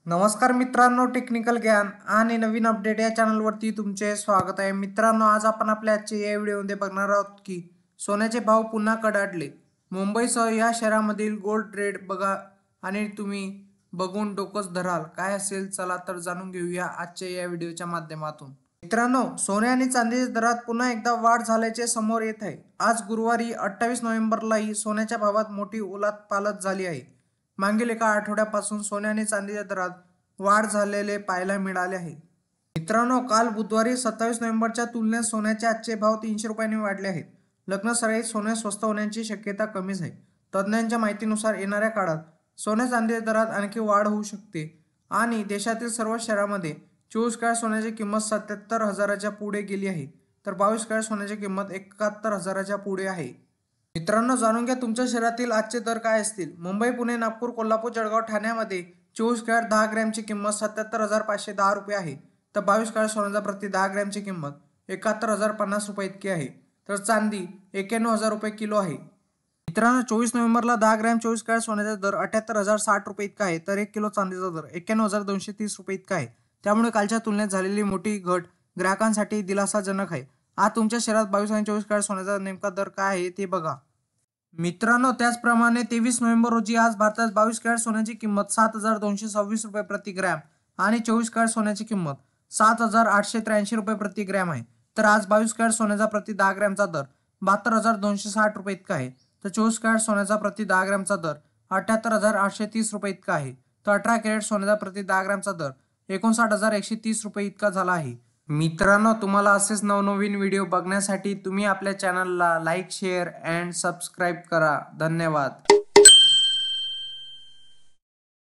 नमस्कार मित्रांनो, टेक्निकल ज्ञान आणि नवीन अपडेट या चॅनलवरती तुमचे स्वागत आहे. मित्रांनो, आज आपण आपल्या आजच्या या व्हिडिओमध्ये बघणार आहोत की सोन्याचे भाव पुन्हा कडाडले. मुंबईसह या शहरामधील गोल्ड रेट बघा आणि तुम्ही बघून डोकंच धराल. काय असेल, चला तर जाणून घेऊया आजच्या या व्हिडिओच्या माध्यमातून. मित्रांनो, सोने आणि चांदीच्या दरात पुन्हा एकदा वाढ झाल्याचे समोर येत आहे. आज गुरुवारी 28 नोव्हेंबरलाही सोन्याच्या भावात मोठी उलटपालट झाली आहे. मागील एका आठवड्यापासून सोने आणि चांदीच्या दरात वाढ झालेले पाहायला मिळाले आहे. मित्रांनो, काल बुधवारी 27 नोव्हेंबरच्या तुलनेत सोन्याचे आजचे भाव 300 रुपयांनी वाढले आहेत. लग्नसराईत सोने स्वस्त होण्याची शक्यता कमीच आहे. तज्ज्ञांच्या माहितीनुसार येणाऱ्या काळात सोने चांदीच्या दरात आणखी वाढ होऊ शकते आणि देशातील सर्व शहरांमध्ये 24 कॅरेट सोन्याची किंमत 77,000च्या पुढे गेली आहे, तर 22 कॅरेट सोन्याची किंमत 71,000च्या पुढे आहे. मित्रांनो, जाणून घ्या तुमच्या शहरातील आजचे दर काय असतील. मुंबई, पुणे, नागपूर, कोल्हापूर, जळगाव, ठाण्यामध्ये 24 कॅरेट 10 ग्रॅमची किंमत 77,510 रुपये आहे, तर 22 कॅरेट सोन्याचा प्रति 10 ग्रॅमची किंमत 71,050 रुपये इतकी आहे. तर चांदी 91,000 रुपये किलो आहे. मित्रांनो, 24 नोव्हेंबरला 10 ग्रॅम 24 कॅरेट सोन्याचा दर 78,060 रुपये इतका आहे, तर 1 किलो चांदीचा दर 91,230 रुपये इतका आहे. त्यामुळे कालच्या तुलनेत झालेली मोठी घट ग्राहकांसाठी दिलासाजनक आहे. आज तुमच्या शहरात 22 आणि 24 कॅरेट सोन्याचा नेमका दर काय आहे ते बघा. मित्रांनो, त्याचप्रमाणे 23 नोव्हेंबर रोजी आज भारतात 22 कॅरेट सोन्याची किंमत 7,226 रुपये प्रति ग्रॅम आणि 24 कॅरेट सोन्याची किंमत 7,883 रुपये प्रति ग्रॅम आहे. तर आज 22 कॅरेट सोन्याचा प्रति 10 ग्रॅमचा दर 72,260 रुपये इतका आहे, तर 24 कॅरेट सोन्याचा प्रति 10 ग्रॅमचा दर 78,830 रुपये इतका आहे. तर 18 कॅरेट सोन्याचा प्रति 10 ग्रॅमचा दर 59,130 रुपये इतका झाला आहे. मित्रांनो, तुम्हाला असेच नवनवीन व्हिडिओ बघण्यासाठी तुम्ही आपल्या चॅनलला लाईक, शेअर अँड सबस्क्राईब करा. धन्यवाद.